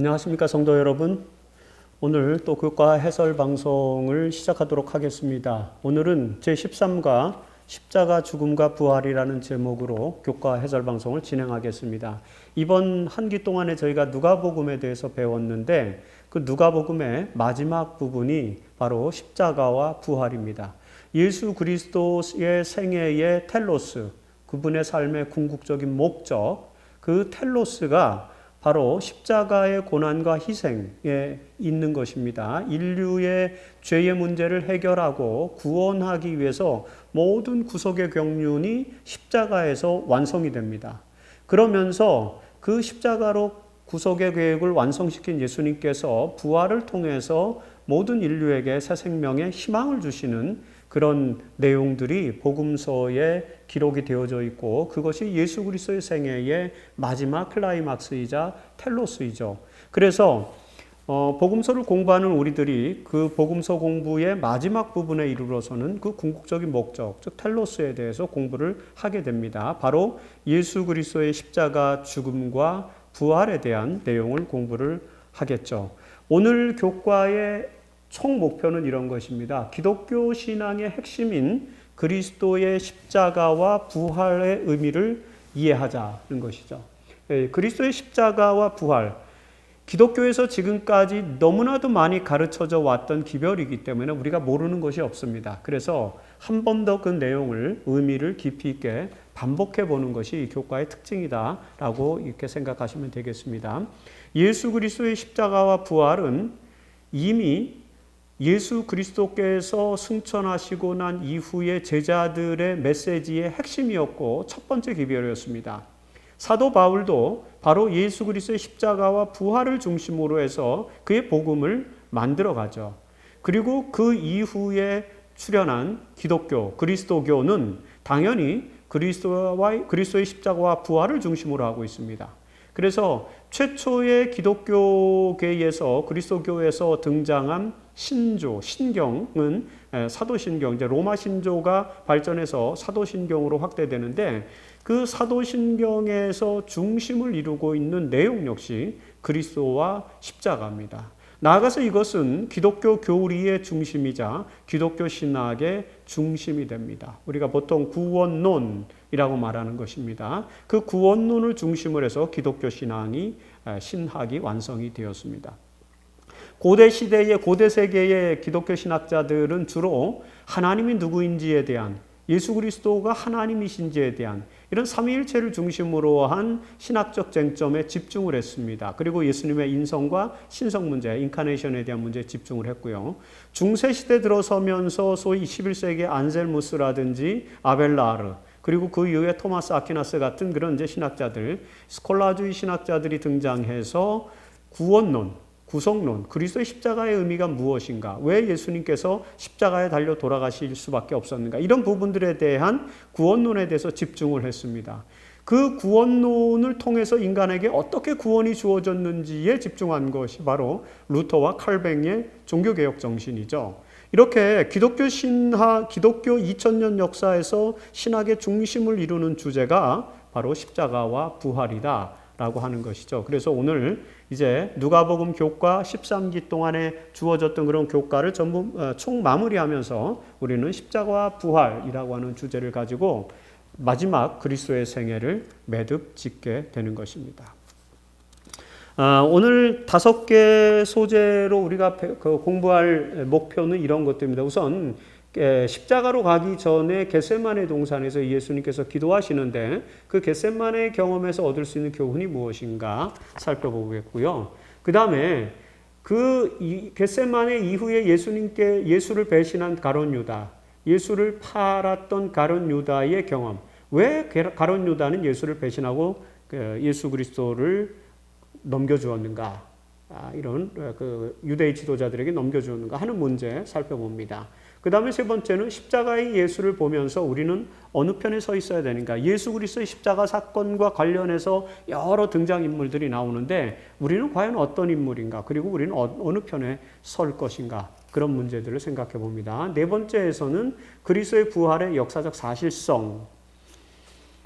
안녕하십니까 성도 여러분. 오늘 또 교과 해설 방송을 시작하도록 하겠습니다. 오늘은 제13과 십자가 죽음과 부활이라는 제목으로 교과 해설 방송을 진행하겠습니다. 이번 한 기 동안에 저희가 누가복음에 대해서 배웠는데 그 누가복음의 마지막 부분이 바로 십자가와 부활입니다. 예수 그리스도의 생애의 텔로스, 그분의 삶의 궁극적인 목적, 그 텔로스가 바로 십자가의 고난과 희생에 있는 것입니다. 인류의 죄의 문제를 해결하고 구원하기 위해서 모든 구속의 경륜이 십자가에서 완성이 됩니다. 그러면서 그 십자가로 구속의 계획을 완성시킨 예수님께서 부활을 통해서 모든 인류에게 새 생명의 희망을 주시는 그런 내용들이 복음서에 기록이 되어져 있고, 그것이 예수 그리스도의 생애의 마지막 클라이막스이자 텔로스이죠. 그래서 복음서를 공부하는 우리들이 그 복음서 공부의 마지막 부분에 이르러서는 그 궁극적인 목적, 즉 텔로스에 대해서 공부를 하게 됩니다. 바로 예수 그리스도의 십자가 죽음과 부활에 대한 내용을 공부를 하겠죠. 오늘 교과의 총 목표는 이런 것입니다. 기독교 신앙의 핵심인 그리스도의 십자가와 부활의 의미를 이해하자는 것이죠. 그리스도의 십자가와 부활, 기독교에서 지금까지 너무나도 많이 가르쳐져 왔던 기별이기 때문에 우리가 모르는 것이 없습니다. 그래서 한 번 더 그 내용을, 의미를 깊이 있게 반복해 보는 것이 이 교과의 특징이다라고 이렇게 생각하시면 되겠습니다. 예수 그리스도의 십자가와 부활은 이미 예수 그리스도께서 승천하시고 난 이후의 제자들의 메시지의 핵심이었고 첫 번째 기별이었습니다. 사도 바울도 바로 예수 그리스도의 십자가와 부활을 중심으로 해서 그의 복음을 만들어가죠. 그리고 그 이후에 출현한 기독교, 그리스도교는 당연히 그리스도의 십자가와 부활을 중심으로 하고 있습니다. 그래서 최초의 기독교계에서 그리스도교에서 등장한 신경은 사도신경, 이제 로마 신조가 발전해서 사도신경으로 확대되는데, 그 사도신경에서 중심을 이루고 있는 내용 역시 그리스도와 십자가입니다. 나아가서 이것은 기독교 교리의 중심이자 기독교 신학의 중심이 됩니다. 우리가 보통 구원론이라고 말하는 것입니다. 그 구원론을 중심으로 해서 기독교 신학이 완성이 되었습니다. 고대 시대의 고대 세계의 기독교 신학자들은 주로 하나님이 누구인지에 대한, 예수 그리스도가 하나님이신지에 대한 이런 삼위일체를 중심으로 한 신학적 쟁점에 집중을 했습니다. 그리고 예수님의 인성과 신성 문제, 인카네이션에 대한 문제에 집중을 했고요. 중세시대 들어서면서 소위 21세기 안셀무스라든지 아벨라르, 그리고 그 이후에 토마스 아퀴나스 같은 그런 이제 신학자들, 스콜라주의 신학자들이 등장해서 구원론, 구속론, 그리스도의 십자가의 의미가 무엇인가? 왜 예수님께서 십자가에 달려 돌아가실 수밖에 없었는가? 이런 부분들에 대한 구원론에 대해서 집중을 했습니다. 그 구원론을 통해서 인간에게 어떻게 구원이 주어졌는지에 집중한 것이 바로 루터와 칼뱅의 종교개혁 정신이죠. 이렇게 기독교 2000년 역사에서 신학의 중심을 이루는 주제가 바로 십자가와 부활이다 라고 하는 것이죠. 그래서 오늘 이제 누가복음 교과 13기 동안에 주어졌던 그런 교과를 전부 총 마무리하면서 우리는 십자가와 부활이라고 하는 주제를 가지고 마지막 그리스도의 생애를 매듭 짓게 되는 것입니다. 오늘 5개 소재로 우리가 공부할 목표는 이런 것들입니다. 우선 십자가로 가기 전에 겟세마네 동산에서 예수님께서 기도하시는데 그 겟세마네 경험에서 얻을 수 있는 교훈이 무엇인가 살펴보겠고요. 그 다음에 그 겟세마네 이후에 예수를 배신한 가룟 유다, 예수를 팔았던 가룟 유다의 경험, 왜 가룟 유다는 예수를 배신하고 예수 그리스도를 넘겨주었는가, 이런 유대의 지도자들에게 넘겨주었는가 하는 문제 살펴봅니다. 그 다음에 세 번째는 십자가의 예수를 보면서 우리는 어느 편에 서 있어야 되는가. 예수 그리스도의 십자가 사건과 관련해서 여러 등장인물들이 나오는데 우리는 과연 어떤 인물인가, 그리고 우리는 어느 편에 설 것인가, 그런 문제들을 생각해 봅니다. 네 번째에서는 그리스도의 부활의 역사적 사실성,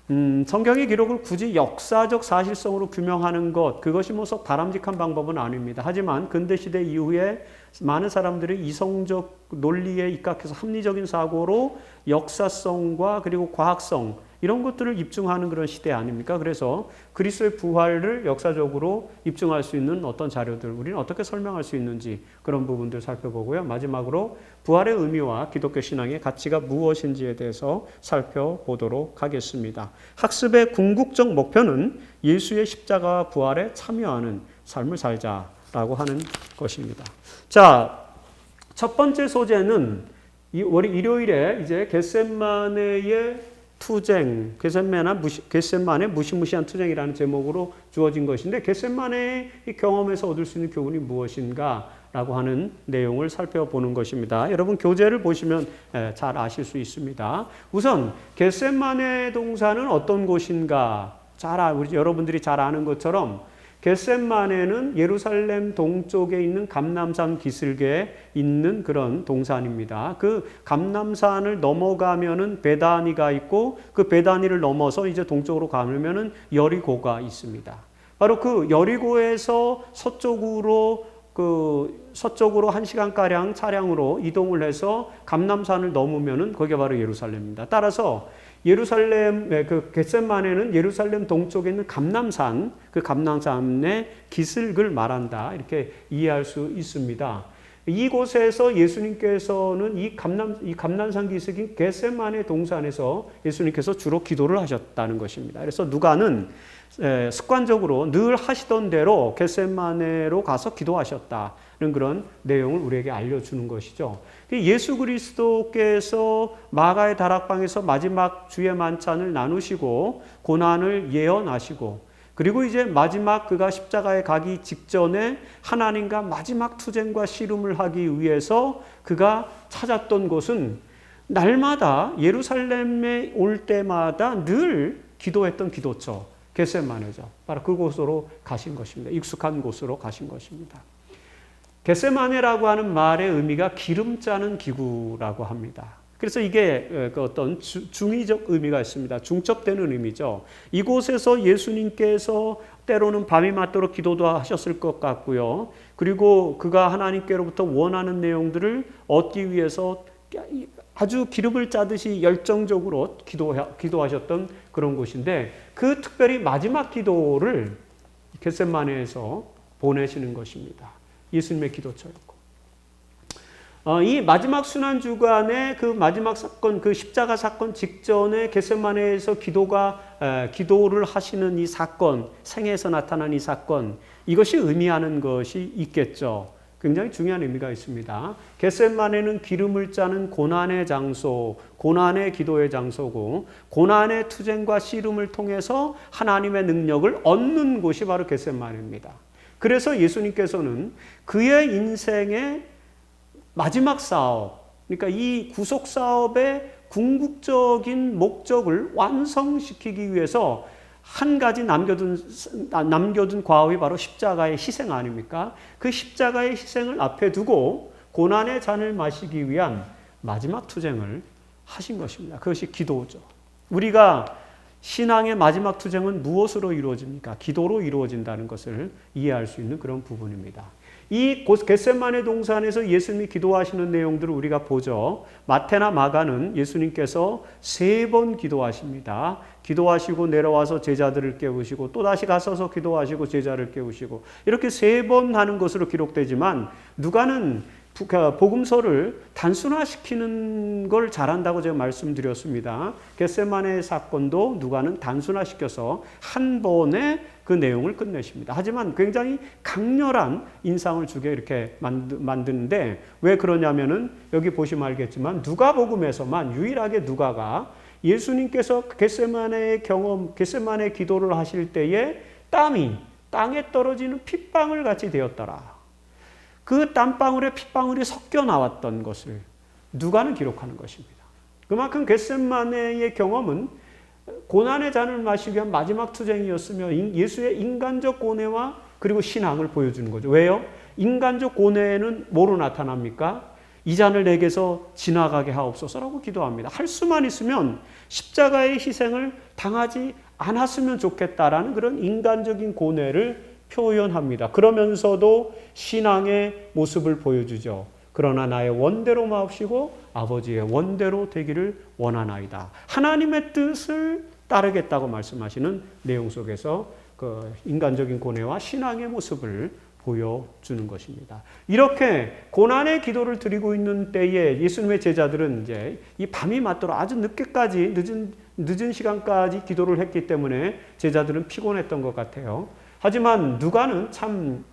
성경의 기록을 굳이 역사적 사실성으로 규명하는 것, 그것이 썩 바람직한 방법은 아닙니다. 하지만 근대시대 이후에 많은 사람들이 이성적 논리에 입각해서 합리적인 사고로 역사성과 그리고 과학성, 이런 것들을 입증하는 그런 시대 아닙니까? 그래서 그리스도의 부활을 역사적으로 입증할 수 있는 어떤 자료들, 우리는 어떻게 설명할 수 있는지 그런 부분들 살펴보고요. 마지막으로 부활의 의미와 기독교 신앙의 가치가 무엇인지에 대해서 살펴보도록 하겠습니다. 학습의 궁극적 목표는 예수의 십자가 부활에 참여하는 삶을 살자라고 하는 것입니다. 자, 첫 번째 소재는 일요일에 이제 겟세마네의 투쟁, 겟세마네 무시무시한 투쟁이라는 제목으로 주어진 것인데, 겟세마네의 경험에서 얻을 수 있는 교훈이 무엇인가 라고 하는 내용을 살펴보는 것입니다. 여러분 교재를 보시면 잘 아실 수 있습니다. 우선 겟세마네 동산은 어떤 곳인가? 여러분들이 잘 아는 것처럼 겟세마네는 예루살렘 동쪽에 있는 감람산 기슭에 있는 그런 동산입니다. 그 감람산을 넘어가면은 베다니가 있고, 그 베다니를 넘어서 이제 동쪽으로 가면은 여리고가 있습니다. 바로 그 여리고에서 서쪽으로 1시간가량 차량으로 이동을 해서 감람산을 넘으면은 거기가 바로 예루살렘입니다. 따라서 예루살렘, 그 겟세마네는 예루살렘 동쪽에 있는 감람산, 그 감람산의 기슭을 말한다. 이렇게 이해할 수 있습니다. 이곳에서 예수님께서는 이 감람산 기슭인 겟세마네 동산에서 예수님께서 주로 기도를 하셨다는 것입니다. 그래서 누가는 습관적으로 늘 하시던 대로 겟세마네로 가서 기도하셨다는 그런 내용을 우리에게 알려주는 것이죠. 예수 그리스도께서 마가의 다락방에서 마지막 주의 만찬을 나누시고 고난을 예언하시고, 그리고 이제 마지막 그가 십자가에 가기 직전에 하나님과 마지막 투쟁과 씨름을 하기 위해서 그가 찾았던 곳은 날마다 예루살렘에 올 때마다 늘 기도했던 기도처, 겟세마네죠. 바로 그곳으로 가신 것입니다. 익숙한 곳으로 가신 것입니다. 겟세마네라고 하는 말의 의미가 기름 짜는 기구라고 합니다. 그래서 이게 어떤 중의적 의미가 있습니다. 중첩되는 의미죠. 이곳에서 예수님께서 때로는 밤이 맞도록 기도도 하셨을 것 같고요. 그리고 그가 하나님께로부터 원하는 내용들을 얻기 위해서 아주 기름을 짜듯이 열정적으로 기도하셨던 그런 곳인데, 그 특별히 마지막 기도를 겟세마네에서 보내시는 것입니다. 예수님의 기도처였고, 이 마지막 순환주간의 그 마지막 사건, 그 십자가 사건 직전에 겟세마네에서 기도를 하시는 이 사건, 생애에서 나타난 이 사건, 이것이 의미하는 것이 있겠죠. 굉장히 중요한 의미가 있습니다. 겟세마네는 기름을 짜는 고난의 장소, 고난의 기도의 장소고, 고난의 투쟁과 씨름을 통해서 하나님의 능력을 얻는 곳이 바로 겟세마네입니다. 그래서 예수님께서는 그의 인생의 마지막 사업, 그러니까 이 구속 사업의 궁극적인 목적을 완성시키기 위해서 한 가지 남겨둔 과업이 바로 십자가의 희생 아닙니까? 그 십자가의 희생을 앞에 두고 고난의 잔을 마시기 위한 마지막 투쟁을 하신 것입니다. 그것이 기도죠. 우리가 신앙의 마지막 투쟁은 무엇으로 이루어집니까? 기도로 이루어진다는 것을 이해할 수 있는 그런 부분입니다. 이 겟세마네 동산에서 예수님이 기도하시는 내용들을 우리가 보죠. 마태나 마가는 예수님께서 3번 기도하십니다. 기도하시고 내려와서 제자들을 깨우시고, 또다시 가서서 기도하시고 제자를 깨우시고, 이렇게 3번 하는 것으로 기록되지만 누가는 복음서를 단순화시키는 걸 잘한다고 제가 말씀드렸습니다. 겟세마네 사건도 누가는 단순화시켜서 한 번에 그 내용을 끝내십니다. 하지만 굉장히 강렬한 인상을 주게 이렇게 만드는데, 왜 그러냐면은 여기 보시면 알겠지만 누가복음에서만 유일하게 누가가 예수님께서 겟세마네의 경험, 겟세마네 기도를 하실 때에 땀이 땅에 떨어지는 핏방울 같이 되었더라. 그 땀방울에 핏방울이 섞여 나왔던 것을 누가는 기록하는 것입니다. 그만큼 겟세마네의 경험은 고난의 잔을 마시기 위한 마지막 투쟁이었으며 예수의 인간적 고뇌와 그리고 신앙을 보여주는 거죠. 왜요? 인간적 고뇌는 뭐로 나타납니까? 이 잔을 내게서 지나가게 하옵소서라고 기도합니다. 할 수만 있으면 십자가의 희생을 당하지 않았으면 좋겠다라는 그런 인간적인 고뇌를 표현합니다. 그러면서도 신앙의 모습을 보여주죠. 그러나 나의 원대로 마옵시고 아버지의 원대로 되기를 원하나이다. 하나님의 뜻을 따르겠다고 말씀하시는 내용 속에서 그 인간적인 고뇌와 신앙의 모습을 보여주는 것입니다. 이렇게 고난의 기도를 드리고 있는 때에 예수님의 제자들은 이제 이 밤이 맞도록 아주 늦게까지 늦은 시간까지 기도를 했기 때문에 제자들은 피곤했던 것 같아요. 하지만 누가는 참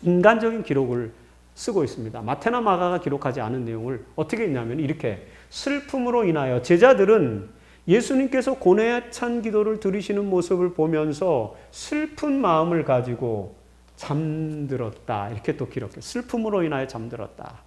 인간적인 기록을 쓰고 있습니다. 마태나 마가가 기록하지 않은 내용을 어떻게 했냐면 이렇게 슬픔으로 인하여 제자들은 예수님께서 고뇌에 찬 기도를 드리시는 모습을 보면서 슬픈 마음을 가지고 잠들었다. 이렇게 또 기록해요. 슬픔으로 인하여 잠들었다.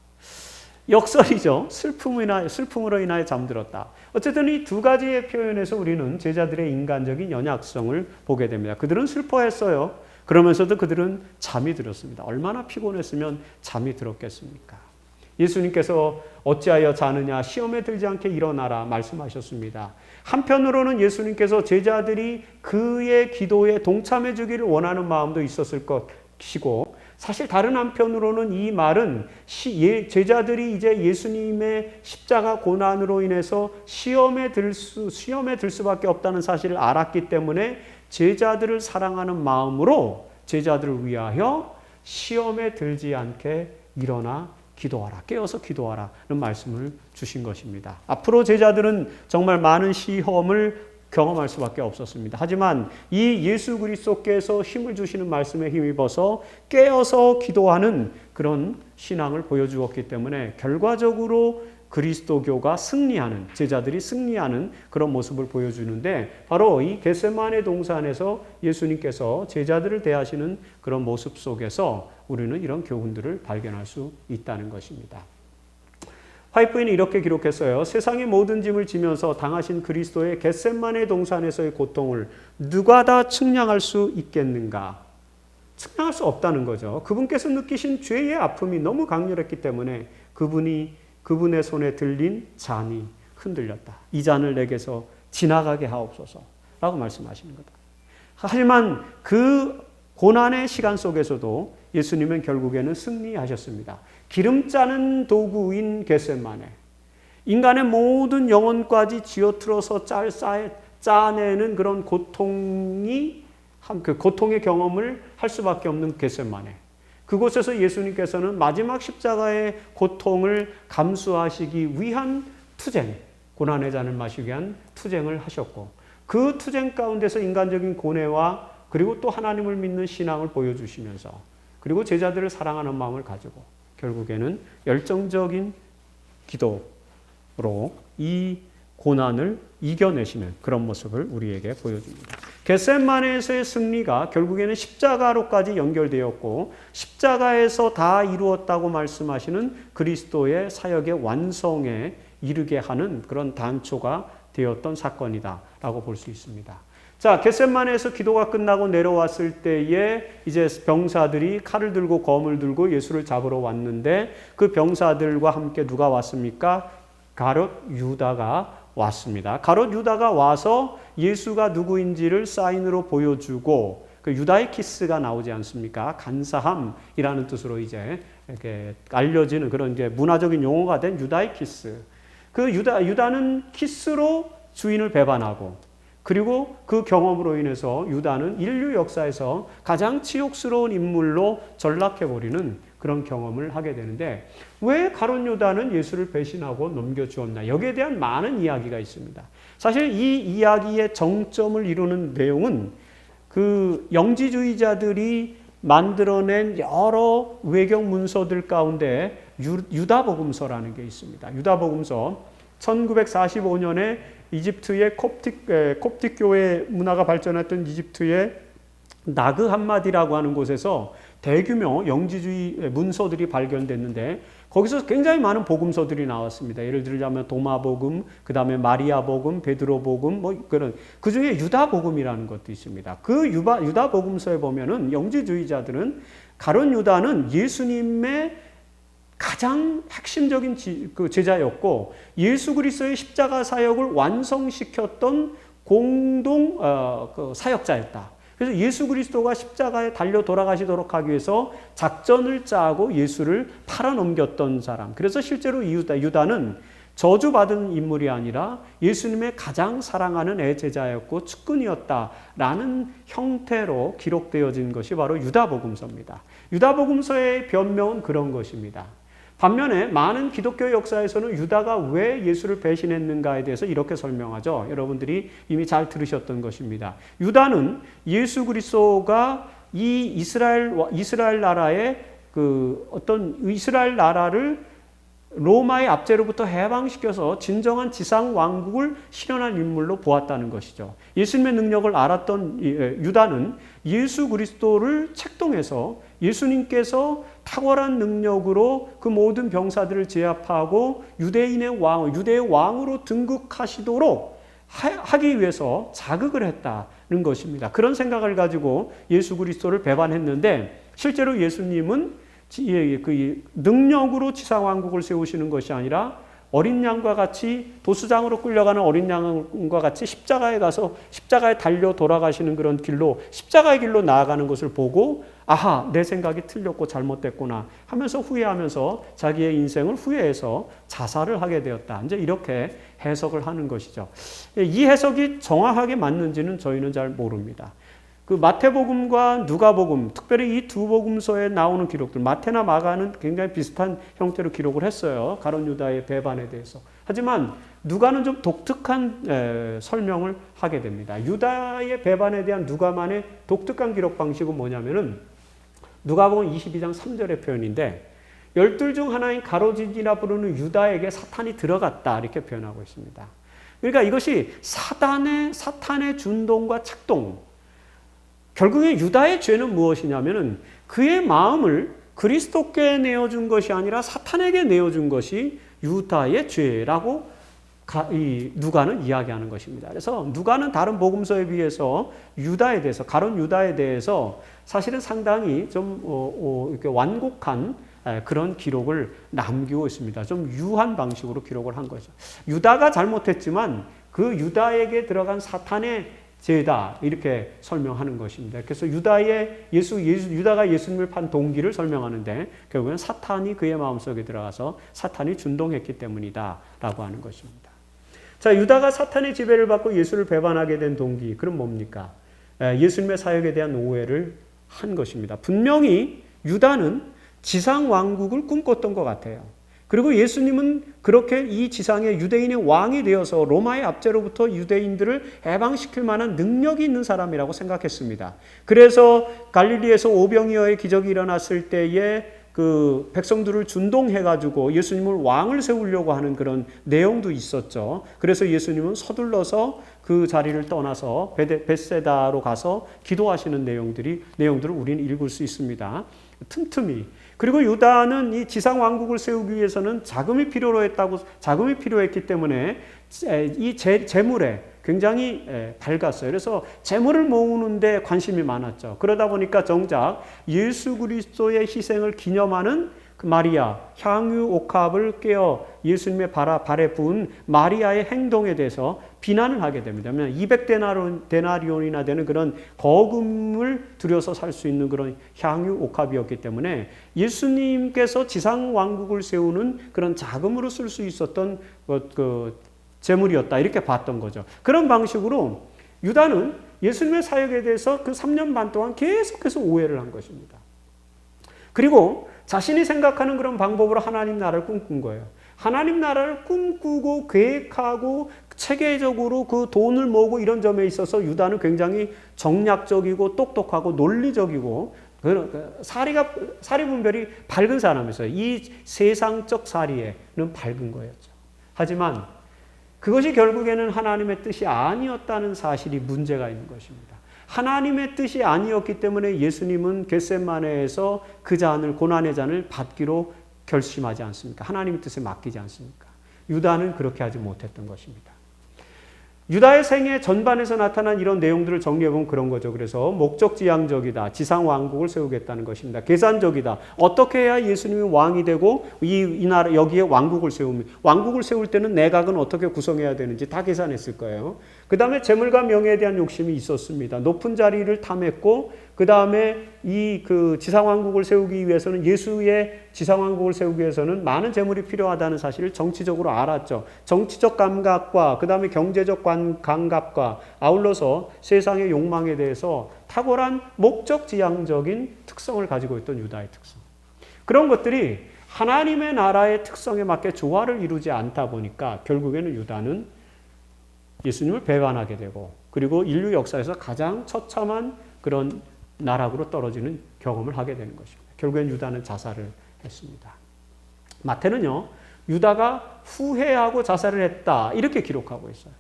역설이죠. 슬픔으로 인하여 잠들었다. 어쨌든 이 두 가지의 표현에서 우리는 제자들의 인간적인 연약성을 보게 됩니다. 그들은 슬퍼했어요. 그러면서도 그들은 잠이 들었습니다. 얼마나 피곤했으면 잠이 들었겠습니까? 예수님께서 어찌하여 자느냐 시험에 들지 않게 일어나라 말씀하셨습니다. 한편으로는 예수님께서 제자들이 그의 기도에 동참해 주기를 원하는 마음도 있었을 것이고 사실 다른 한편으로는 이 말은 제자들이 이제 예수님의 십자가 고난으로 인해서 시험에 들 수밖에 없다는 사실을 알았기 때문에 제자들을 사랑하는 마음으로 제자들을 위하여 시험에 들지 않게 일어나 기도하라. 깨어서 기도하라는 말씀을 주신 것입니다. 앞으로 제자들은 정말 많은 시험을 경험할 수밖에 없었습니다. 하지만 이 예수 그리스도께서 힘을 주시는 말씀에 힘입어서 깨어서 기도하는 그런 신앙을 보여주었기 때문에 결과적으로 그리스도교가 승리하는, 제자들이 승리하는 그런 모습을 보여주는데 바로 이 겟세마네 동산에서 예수님께서 제자들을 대하시는 그런 모습 속에서 우리는 이런 교훈들을 발견할 수 있다는 것입니다. 화이트는 이렇게 기록했어요. 세상의 모든 짐을 지면서 당하신 그리스도의 겟세마네 동산에서의 고통을 누가 다 측량할 수 있겠는가? 측량할 수 없다는 거죠. 그분께서 느끼신 죄의 아픔이 너무 강렬했기 때문에 그분의 손에 들린 잔이 흔들렸다. 이 잔을 내게서 지나가게 하옵소서라고 말씀하시는 거다. 하지만 그 고난의 시간 속에서도 예수님은 결국에는 승리하셨습니다. 기름 짜는 도구인 겟세마네. 인간의 모든 영혼까지 쥐어틀어서 짜내는 그런 고통의 경험을 할 수밖에 없는 겟세마네. 그곳에서 예수님께서는 마지막 십자가의 고통을 감수하시기 위한 투쟁, 고난의 잔을 마시기 위한 투쟁을 하셨고 그 투쟁 가운데서 인간적인 고뇌와 그리고 또 하나님을 믿는 신앙을 보여주시면서 그리고 제자들을 사랑하는 마음을 가지고 결국에는 열정적인 기도로 이 고난을 이겨내시는 그런 모습을 우리에게 보여줍니다. 겟세마네에서의 승리가 결국에는 십자가로까지 연결되었고 십자가에서 다 이루었다고 말씀하시는 그리스도의 사역의 완성에 이르게 하는 그런 단초가 되었던 사건이다라고 볼 수 있습니다. 자, 겟세마네에서 기도가 끝나고 내려왔을 때에 이제 병사들이 칼을 들고 검을 들고 예수를 잡으러 왔는데 그 병사들과 함께 누가 왔습니까? 가룟 유다가 왔습니다. 가룟 유다가 와서 예수가 누구인지를 사인으로 보여주고 그 유다의 키스가 나오지 않습니까? 간사함이라는 뜻으로 이제 이렇게 알려지는 그런 이제 문화적인 용어가 된 유다의 키스. 그 유다는 키스로 주인을 배반하고 그리고 그 경험으로 인해서 유다는 인류 역사에서 가장 치욕스러운 인물로 전락해버리는 그런 경험을 하게 되는데 왜 가룟 유다는 예수를 배신하고 넘겨주었나? 여기에 대한 많은 이야기가 있습니다. 사실 이 이야기의 정점을 이루는 내용은 그 영지주의자들이 만들어낸 여러 외경 문서들 가운데 유다복음서라는 게 있습니다. 유다복음서 1945년에 이집트의 콥틱 교회 문화가 발전했던 이집트의 나그 함마디라고 하는 곳에서 대규모 영지주의 문서들이 발견됐는데 거기서 굉장히 많은 복음서들이 나왔습니다. 예를 들자면 도마복음, 그 다음에 마리아복음, 베드로복음, 그 중에 유다복음이라는 것도 있습니다. 그 유다복음서에 보면은 영지주의자들은 가룟 유다는 예수님의 가장 핵심적인 그 제자였고 예수 그리스도의 십자가 사역을 완성시켰던 공동 그 사역자였다. 그래서 예수 그리스도가 십자가에 달려 돌아가시도록 하기 위해서 작전을 짜고 예수를 팔아넘겼던 사람. 그래서 실제로 유다는 저주받은 인물이 아니라 예수님의 가장 사랑하는 애제자였고 측근이었다라는 형태로 기록되어진 것이 바로 유다복음서입니다. 유다복음서의 변명은 그런 것입니다. 반면에 많은 기독교 역사에서는 유다가 왜 예수를 배신했는가에 대해서 이렇게 설명하죠. 여러분들이 이미 잘 들으셨던 것입니다. 유다는 예수 그리스도가 이 이스라엘 나라의 그 어떤 이스라엘 나라를 로마의 압제로부터 해방시켜서 진정한 지상 왕국을 실현한 인물로 보았다는 것이죠. 예수님의 능력을 알았던 유다는 예수 그리스도를 책동해서 예수님께서 탁월한 능력으로 그 모든 병사들을 제압하고 유대의 왕으로 등극하시도록 하기 위해서 자극을 했다는 것입니다. 그런 생각을 가지고 예수 그리스도를 배반했는데 실제로 예수님은 그 능력으로 지상왕국을 세우시는 것이 아니라 어린 양과 같이 도수장으로 끌려가는 어린 양과 같이 십자가에 가서 십자가에 달려 돌아가시는 그런 길로 십자가의 길로 나아가는 것을 보고 아하 내 생각이 틀렸고 잘못됐구나 하면서 후회하면서 자기의 인생을 후회해서 자살을 하게 되었다. 이제 이렇게 해석을 하는 것이죠. 이 해석이 정확하게 맞는지는 저희는 잘 모릅니다. 그 마태복음과 누가복음, 특별히 이 두 복음서에 나오는 기록들, 마태나 마가는 굉장히 비슷한 형태로 기록을 했어요. 가룟 유다의 배반에 대해서. 하지만 누가는 좀 독특한 설명을 하게 됩니다. 유다의 배반에 대한 누가만의 독특한 기록 방식은 뭐냐면은 누가복음 22장 3절의 표현인데 12 중 하나인 가로지니라 부르는 유다에게 사탄이 들어갔다 이렇게 표현하고 있습니다. 그러니까 이것이 사탄의 준동과 착동, 결국에 유다의 죄는 무엇이냐면은 그의 마음을 그리스도께 내어준 것이 아니라 사탄에게 내어준 것이 유다의 죄라고 누가는 이야기하는 것입니다. 그래서 누가는 다른 복음서에 비해서 유다에 대해서 가룟 유다에 대해서 사실은 상당히 좀 이렇게 완곡한 그런 기록을 남기고 있습니다. 좀 유한 방식으로 기록을 한 거죠. 유다가 잘못했지만 그 유다에게 들어간 사탄의 죄다 이렇게 설명하는 것입니다. 그래서 유다가 예수님을 판 동기를 설명하는데 결국은 사탄이 그의 마음속에 들어가서 사탄이 준동했기 때문이다라고 하는 것입니다. 자, 유다가 사탄의 지배를 받고 예수를 배반하게 된 동기, 그럼 뭡니까? 예수님의 사역에 대한 오해를 한 것입니다. 분명히 유다는 지상 왕국을 꿈꿨던 것 같아요. 그리고 예수님은 그렇게 이 지상의 유대인의 왕이 되어서 로마의 압제로부터 유대인들을 해방시킬 만한 능력이 있는 사람이라고 생각했습니다. 그래서 갈릴리에서 오병이어의 기적이 일어났을 때에 그 백성들을 준동해가지고 예수님을 왕을 세우려고 하는 그런 내용도 있었죠. 그래서 예수님은 서둘러서 그 자리를 떠나서 벳세다로 가서 기도하시는 내용들을 우리는 읽을 수 있습니다. 틈틈이. 그리고 유다는 이 지상 왕국을 세우기 위해서는 자금이 필요했기 때문에 이 재물에 굉장히 밝았어요. 그래서 재물을 모으는데 관심이 많았죠. 그러다 보니까 정작 예수 그리스도의 희생을 기념하는 그 마리아, 향유 옥합을 깨어 예수님의 발에 부은 마리아의 행동에 대해서 비난을 하게 됩니다. 200데나리온이나 되는 그런 거금을 들여서 살 수 있는 그런 향유 옥합이었기 때문에 예수님께서 지상 왕국을 세우는 그런 자금으로 쓸 수 있었던 그 재물이었다 이렇게 봤던 거죠. 그런 방식으로 유다는 예수님의 사역에 대해서 그 3년 반 동안 계속해서 오해를 한 것입니다. 그리고 자신이 생각하는 그런 방법으로 하나님 나라를 꿈꾼 거예요. 하나님 나라를 꿈꾸고 계획하고 체계적으로 그 돈을 모으고 이런 점에 있어서 유다는 굉장히 정략적이고 똑똑하고 논리적이고 사리 분별이 밝은 사람이었어요. 이 세상적 사리에는 밝은 거였죠. 하지만 그것이 결국에는 하나님의 뜻이 아니었다는 사실이 문제가 있는 것입니다. 하나님의 뜻이 아니었기 때문에 예수님은 겟세마네에서 그 잔을, 고난의 잔을 받기로 결심하지 않습니까? 하나님의 뜻에 맡기지 않습니까? 유다는 그렇게 하지 못했던 것입니다. 유다의 생애 전반에서 나타난 이런 내용들을 정리해보면 그런 거죠. 그래서 목적지향적이다. 지상왕국을 세우겠다는 것입니다. 계산적이다. 어떻게 해야 예수님이 왕이 되고 이 나라 여기에 왕국을 세울 때는 내각은 어떻게 구성해야 되는지 다 계산했을 거예요. 그 다음에 재물과 명예에 대한 욕심이 있었습니다. 높은 자리를 탐했고 그 다음에 이 지상왕국을 세우기 위해서는 예수의 지상왕국을 세우기 위해서는 많은 재물이 필요하다는 사실을 정치적으로 알았죠. 정치적 감각과 그 다음에 경제적 감각과 아울러서 세상의 욕망에 대해서 탁월한 목적지향적인 특성을 가지고 있던 유다의 특성. 그런 것들이 하나님의 나라의 특성에 맞게 조화를 이루지 않다 보니까 결국에는 유다는 예수님을 배반하게 되고 그리고 인류 역사에서 가장 처참한 그런 나락으로 떨어지는 경험을 하게 되는 것입니다. 결국엔 유다는 자살을 했습니다. 마태는요, 유다가 후회하고 자살을 했다 이렇게 기록하고 있어요.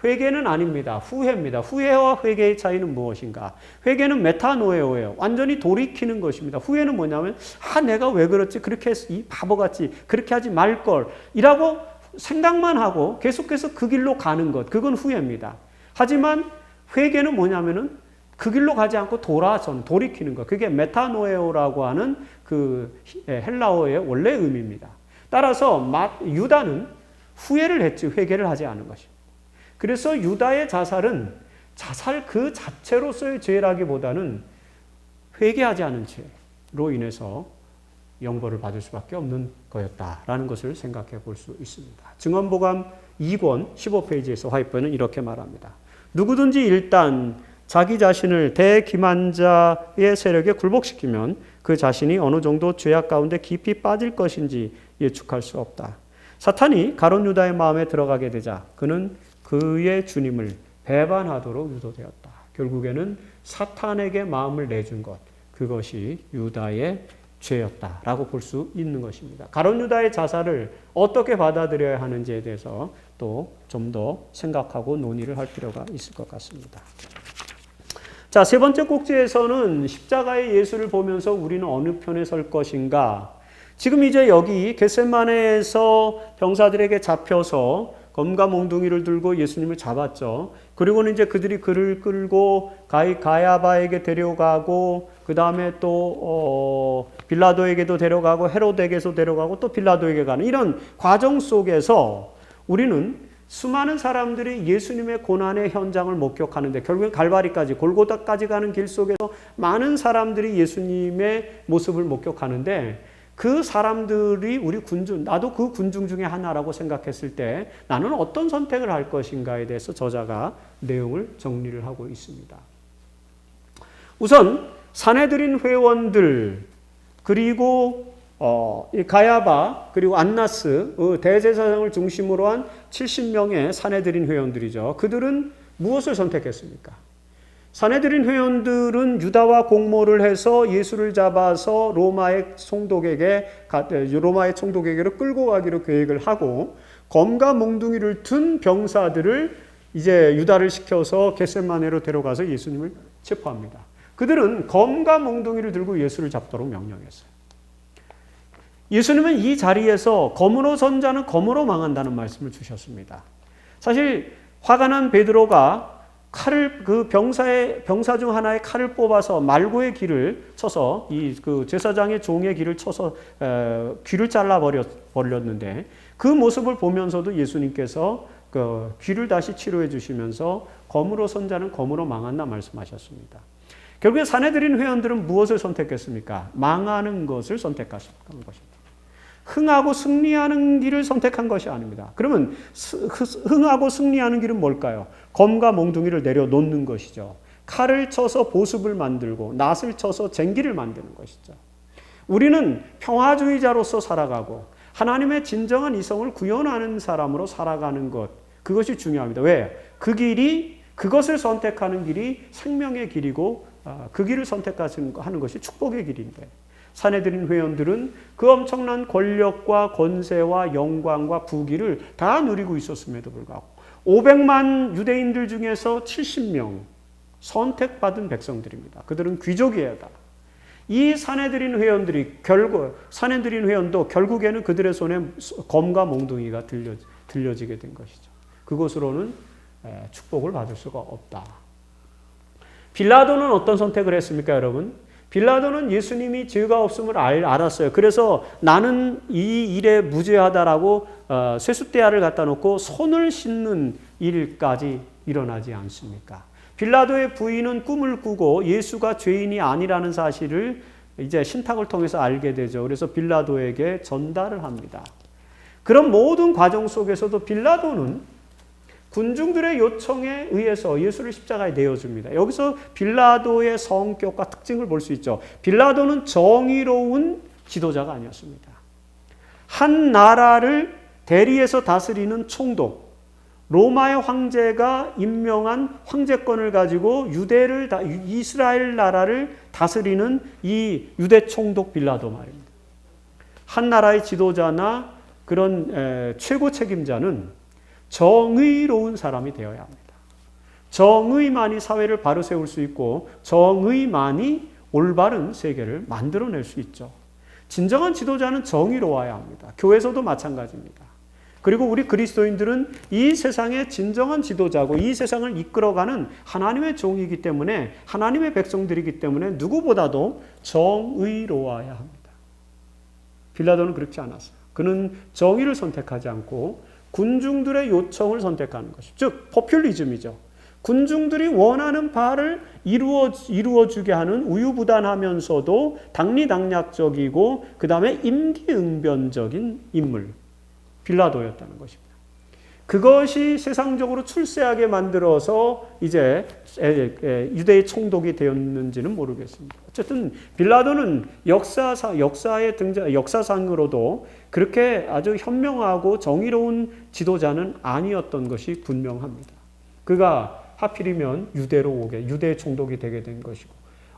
회개는 아닙니다. 후회입니다. 후회와 회개의 차이는 무엇인가? 회개는 메타노에오예요. 완전히 돌이키는 것입니다. 후회는 뭐냐면 내가 왜 그렇지? 그렇게 이 바보같이 그렇게 하지 말걸 이라고 생각만 하고 계속해서 그 길로 가는 것. 그건 후회입니다. 하지만 회개는 뭐냐면은 그 길로 가지 않고 돌이키는 것. 그게 메타노에오라고 하는 그 헬라어의 원래 의미입니다. 따라서 유다는 후회를 했지 회개를 하지 않은 것입니다. 그래서 유다의 자살은 자살 그 자체로서의 죄라기보다는 회개하지 않은 죄로 인해서 영벌을 받을 수밖에 없는 거였다라는 것을 생각해 볼 수 있습니다. 증언보감 2권 15페이지에서 화이퍼는 이렇게 말합니다. 누구든지 일단 자기 자신을 대기만자의 세력에 굴복시키면 그 자신이 어느 정도 죄악 가운데 깊이 빠질 것인지 예측할 수 없다. 사탄이 가룟 유다의 마음에 들어가게 되자 그는 그의 주님을 배반하도록 유도되었다. 결국에는 사탄에게 마음을 내준 것, 그것이 유다의 죄였다라고 볼 수 있는 것입니다. 가룟 유다의 자살을 어떻게 받아들여야 하는지에 대해서 또 좀 더 생각하고 논의를 할 필요가 있을 것 같습니다. 자, 세 번째 꼭지에서는 십자가의 예수를 보면서 우리는 어느 편에 설 것인가? 지금 이제 여기 겟세마네에서 병사들에게 잡혀서 검과 몽둥이를 들고 예수님을 잡았죠. 그리고는 이제 그들이 그를 끌고 가야바에게 데려가고 그 다음에 또 빌라도에게도 데려가고 헤롯에게도 데려가고 또 빌라도에게 가는 이런 과정 속에서 우리는 수많은 사람들이 예수님의 고난의 현장을 목격하는데 결국엔 갈바리까지 골고다까지 가는 길 속에서 많은 사람들이 예수님의 모습을 목격하는데 그 사람들이 우리 군중, 나도 그 군중 중에 하나라고 생각했을 때 나는 어떤 선택을 할 것인가에 대해서 저자가 내용을 정리를 하고 있습니다. 우선 사내들인 회원들 그리고 가야바 그리고 안나스 대제사장을 중심으로 한 70명의 사내들인 회원들이죠. 그들은 무엇을 선택했습니까? 사내들인 회원들은 유다와 공모를 해서 예수를 잡아서 로마의 총독에게로 끌고 가기로 계획을 하고 검과 몽둥이를 든 병사들을 이제 유다를 시켜서 겟세마네로 데려가서 예수님을 체포합니다. 그들은 검과 몽둥이를 들고 예수를 잡도록 명령했어요. 예수님은 이 자리에서 검으로 선 자는 검으로 망한다는 말씀을 주셨습니다. 사실 화가 난 베드로가 칼을 병사 중 하나의 칼을 뽑아서 말고의 귀를 쳐서 제사장의 종의 귀를 쳐서 귀를 잘라 버렸는데 그 모습을 보면서도 예수님께서 귀를 다시 치료해 주시면서 검으로 선 자는 검으로 망한다 말씀하셨습니다. 결국에 사내들인 회원들은 무엇을 선택했습니까? 망하는 것을 선택한 것입니다. 흥하고 승리하는 길을 선택한 것이 아닙니다. 그러면 흥하고 승리하는 길은 뭘까요? 검과 몽둥이를 내려놓는 것이죠. 칼을 쳐서 보습을 만들고 낫을 쳐서 쟁기를 만드는 것이죠. 우리는 평화주의자로서 살아가고 하나님의 진정한 이성을 구현하는 사람으로 살아가는 것, 그것이 중요합니다. 왜? 그것을 선택하는 길이 생명의 길이고 그 길을 선택하는 것이 축복의 길인데 사내들인 회원들은 그 엄청난 권력과 권세와 영광과 부귀를 다 누리고 있었음에도 불구하고 500만 유대인들 중에서 70명 선택받은 백성들입니다. 그들은 귀족이에요. 이 사내들인 회원도 결국에는 그들의 손에 검과 몽둥이가 들려지게 된 것이죠. 그것으로는 축복을 받을 수가 없다. 빌라도는 어떤 선택을 했습니까, 여러분? 빌라도는 예수님이 죄가 없음을 알았어요. 그래서 나는 이 일에 무죄하다라고 쇠숫대야를 갖다 놓고 손을 씻는 일까지 일어나지 않습니까? 빌라도의 부인은 꿈을 꾸고 예수가 죄인이 아니라는 사실을 이제 신탁을 통해서 알게 되죠. 그래서 빌라도에게 전달을 합니다. 그런 모든 과정 속에서도 빌라도는 군중들의 요청에 의해서 예수를 십자가에 내어줍니다. 여기서 빌라도의 성격과 특징을 볼 수 있죠. 빌라도는 정의로운 지도자가 아니었습니다. 한 나라를 대리해서 다스리는 총독, 로마의 황제가 임명한 황제권을 가지고 이스라엘 나라를 다스리는 이 유대 총독 빌라도 말입니다. 한 나라의 지도자나 그런 최고 책임자는 정의로운 사람이 되어야 합니다. 정의만이 사회를 바로 세울 수 있고 정의만이 올바른 세계를 만들어낼 수 있죠. 진정한 지도자는 정의로워야 합니다. 교회에서도 마찬가지입니다. 그리고 우리 그리스도인들은 이 세상의 진정한 지도자고 이 세상을 이끌어가는 하나님의 종이기 때문에 하나님의 백성들이기 때문에 누구보다도 정의로워야 합니다. 빌라도는 그렇지 않았어요. 그는 정의를 선택하지 않고 군중들의 요청을 선택하는 것이죠. 즉 포퓰리즘이죠. 군중들이 원하는 바를 이루어주게 하는 우유부단하면서도 당리당략적이고 그 다음에 임기응변적인 인물 빌라도였다는 것입니다. 그것이 세상적으로 출세하게 만들어서 이제 유대의 총독이 되었는지는 모르겠습니다. 어쨌든 빌라도는 역사상으로도 그렇게 아주 현명하고 정의로운 지도자는 아니었던 것이 분명합니다. 그가 하필이면 유대의 총독이 되게 된 것이고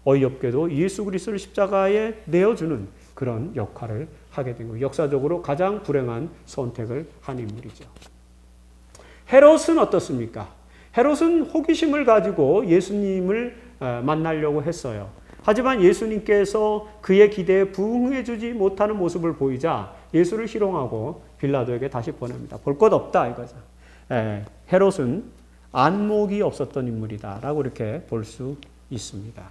어이없게도 예수 그리스도를 십자가에 내어주는 그런 역할을 하게 된 거예요. 역사적으로 가장 불행한 선택을 한 인물이죠. 헤롯은 어떻습니까? 헤롯은 호기심을 가지고 예수님을 만나려고 했어요. 하지만 예수님께서 그의 기대에 부응해주지 못하는 모습을 보이자 예수를 희롱하고 빌라도에게 다시 보냅니다. 볼 것 없다 이거죠. 헤롯은 안목이 없었던 인물이다라고 이렇게 볼 수 있습니다.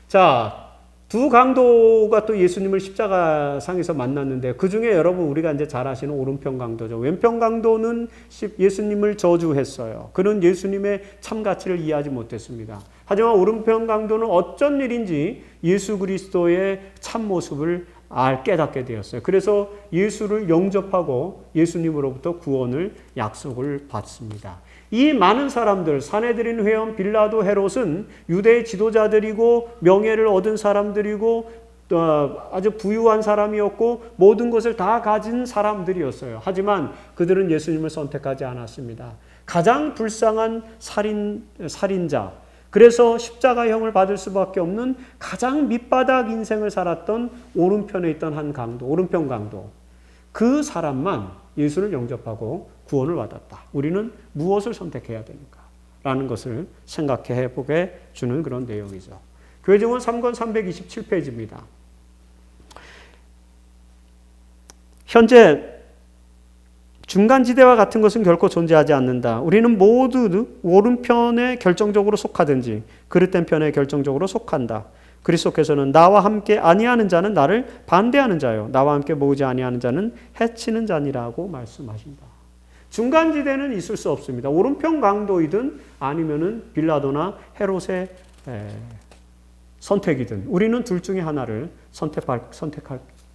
자, 두 강도가 또 예수님을 십자가상에서 만났는데 그 중에 여러분 우리가 이제 잘 아시는 오른편 강도죠. 왼편 강도는 예수님을 저주했어요. 그는 예수님의 참 가치를 이해하지 못했습니다. 하지만 오른편 강도는 어쩐 일인지 예수 그리스도의 참 모습을 깨닫게 되었어요. 그래서 예수를 영접하고 예수님으로부터 구원을 약속을 받습니다. 이 많은 사람들, 사내들인 회원, 빌라도, 헤롯은 유대의 지도자들이고 명예를 얻은 사람들이고 아주 부유한 사람이었고 모든 것을 다 가진 사람들이었어요. 하지만 그들은 예수님을 선택하지 않았습니다. 가장 불쌍한 살인자, 그래서 십자가형을 받을 수밖에 없는 가장 밑바닥 인생을 살았던 오른편에 있던 한 강도, 오른편 강도. 그 사람만 예수를 영접하고 구원을 받았다. 우리는 무엇을 선택해야 되는가? 라는 것을 생각해 보게 주는 그런 내용이죠. 교회증언 3권 327페이지입니다. 현재 중간지대와 같은 것은 결코 존재하지 않는다. 우리는 모두 오른편에 결정적으로 속하든지 그릇된 편에 결정적으로 속한다. 그리스도께서는 나와 함께 아니하는 자는 나를 반대하는 자요 나와 함께 모으지 아니하는 자는 해치는 자니라고 말씀하신다. 중간지대는 있을 수 없습니다. 오른편 강도이든 아니면은 빌라도나 헤롯의 선택이든 우리는 둘 중에 하나를 선택할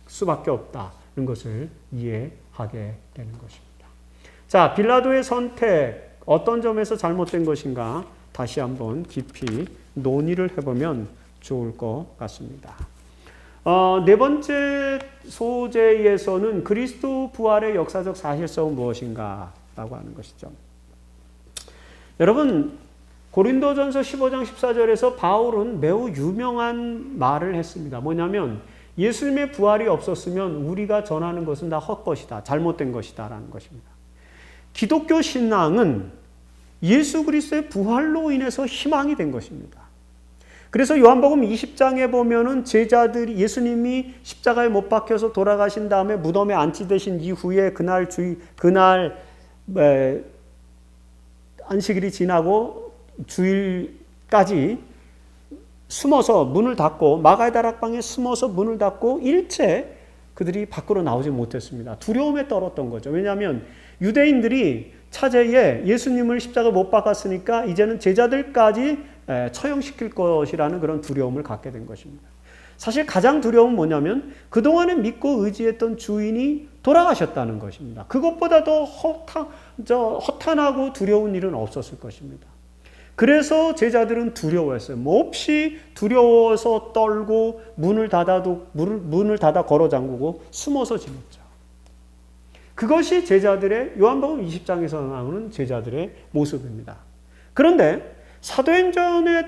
수밖에 없다는 것을 이해하게 되는 것입니다. 자, 빌라도의 선택 어떤 점에서 잘못된 것인가 다시 한번 깊이 논의를 해보면 좋을 것 같습니다. 네 번째 소재에서는 그리스도 부활의 역사적 사실성은 무엇인가 라고 하는 것이죠. 여러분 고린도전서 15장 14절에서 바울은 매우 유명한 말을 했습니다. 뭐냐면 예수님의 부활이 없었으면 우리가 전하는 것은 다 헛것이다. 잘못된 것이다 라는 것입니다. 기독교 신앙은 예수 그리스도의 부활로 인해서 희망이 된 것입니다. 그래서 요한복음 20장에 보면은 제자들이 예수님이 십자가에 못 박혀서 돌아가신 다음에 무덤에 안치되신 이후에 그날 안식일이 지나고 주일까지 숨어서 문을 닫고 마가의 다락방에 숨어서 문을 닫고 일체 그들이 밖으로 나오지 못했습니다. 두려움에 떨었던 거죠. 왜냐하면 유대인들이 차제에 예수님을 십자가 못 박았으니까 이제는 제자들까지 처형시킬 것이라는 그런 두려움을 갖게 된 것입니다. 사실 가장 두려움은 뭐냐면 그동안에 믿고 의지했던 주인이 돌아가셨다는 것입니다. 그것보다 더 허탄하고 두려운 일은 없었을 것입니다. 그래서 제자들은 두려워했어요. 몹시 두려워서 떨고 문을 닫아 걸어 잠그고 숨어서 지냈죠. 그것이 제자들의 요한복음 20장에서 나오는 제자들의 모습입니다. 그런데 사도행전에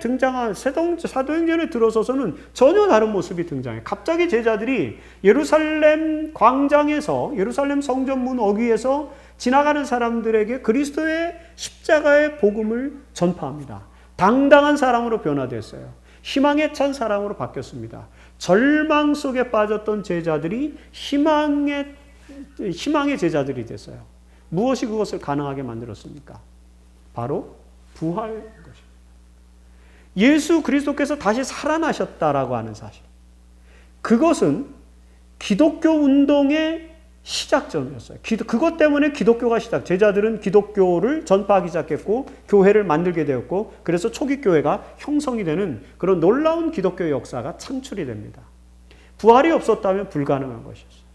들어서서는 전혀 다른 모습이 등장해요. 갑자기 제자들이 예루살렘 광장에서 예루살렘 성전문 어귀에서 지나가는 사람들에게 그리스도의 십자가의 복음을 전파합니다. 당당한 사람으로 변화됐어요. 희망에 찬 사람으로 바뀌었습니다. 절망 속에 빠졌던 제자들이 희망의 제자들이 됐어요. 무엇이 그것을 가능하게 만들었습니까? 바로 부활인 것입니다. 예수 그리스도께서 다시 살아나셨다라고 하는 사실. 그것은 기독교 운동의 시작점이었어요. 그것 때문에 기독교가 제자들은 기독교를 전파하기 시작했고 교회를 만들게 되었고 그래서 초기 교회가 형성이 되는 그런 놀라운 기독교의 역사가 창출이 됩니다. 부활이 없었다면 불가능한 것이었어요.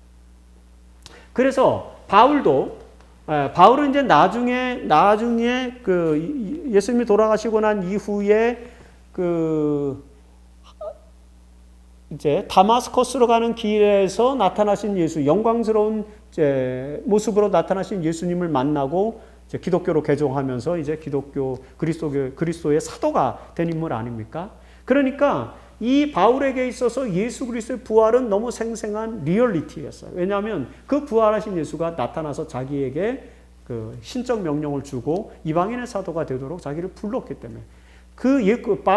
그래서 바울은 이제 나중에 그 예수님이 돌아가시고 난 이후에 이제 다마스커스로 가는 길에서 나타나신 예수, 영광스러운 모습으로 나타나신 예수님을 만나고 이제 기독교로 개종하면서 이제 그리스도의 사도가 된 인물 아닙니까? 그러니까 이 바울에게 있어서 예수 그리스도의 부활은 너무 생생한 리얼리티였어요. 왜냐하면 그 부활하신 예수가 나타나서 자기에게 그 신적 명령을 주고 이방인의 사도가 되도록 자기를 불렀기 때문에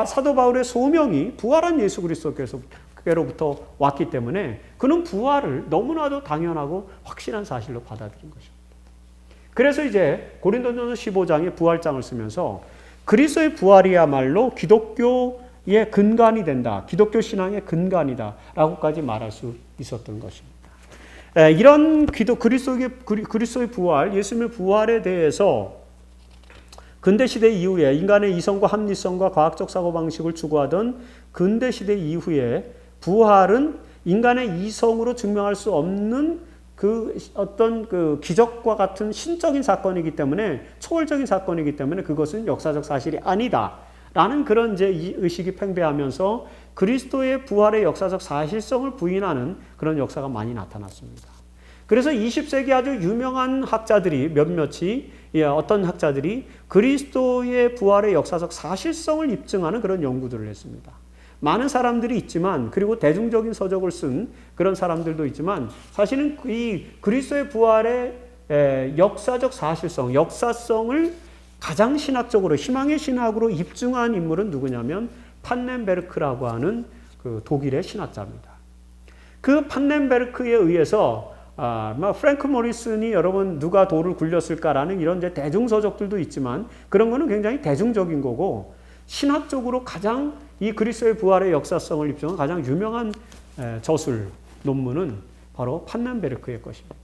사도 바울의 소명이 부활한 예수 그리스도께로부터 왔기 때문에 그는 부활을 너무나도 당연하고 확실한 사실로 받아들인 것입니다. 그래서 이제 고린도전서 15장에 부활장을 쓰면서 그리스도의 부활이야말로 기독교의 근간이 된다. 기독교 신앙의 근간이다. 라고까지 말할 수 있었던 것입니다. 이런 그리스도의 부활, 예수님의 부활에 대해서 근대시대 이후에 인간의 이성과 합리성과 과학적 사고방식을 추구하던 근대시대 이후에 부활은 인간의 이성으로 증명할 수 없는 어떤 기적과 같은 신적인 사건이기 때문에 초월적인 사건이기 때문에 그것은 역사적 사실이 아니다. 라는 그런 이제 의식이 팽배하면서 그리스도의 부활의 역사적 사실성을 부인하는 그런 역사가 많이 나타났습니다. 그래서 20세기 아주 유명한 학자들이 어떤 학자들이 그리스도의 부활의 역사적 사실성을 입증하는 그런 연구들을 했습니다. 많은 사람들이 있지만 그리고 대중적인 서적을 쓴 그런 사람들도 있지만 사실은 이 그리스도의 부활의 역사적 사실성, 역사성을 가장 신학적으로 희망의 신학으로 입증한 인물은 누구냐면 판넨베르크라고 하는 그 독일의 신학자입니다. 그 판넨베르크에 의해서 프랭크 모리슨이 여러분 누가 돌을 굴렸을까라는 이런 이제 대중서적들도 있지만 그런 거는 굉장히 대중적인 거고 신학적으로 가장 이 그리스도의 부활의 역사성을 입증한 가장 유명한 저술 논문은 바로 판넨베르크의 것입니다.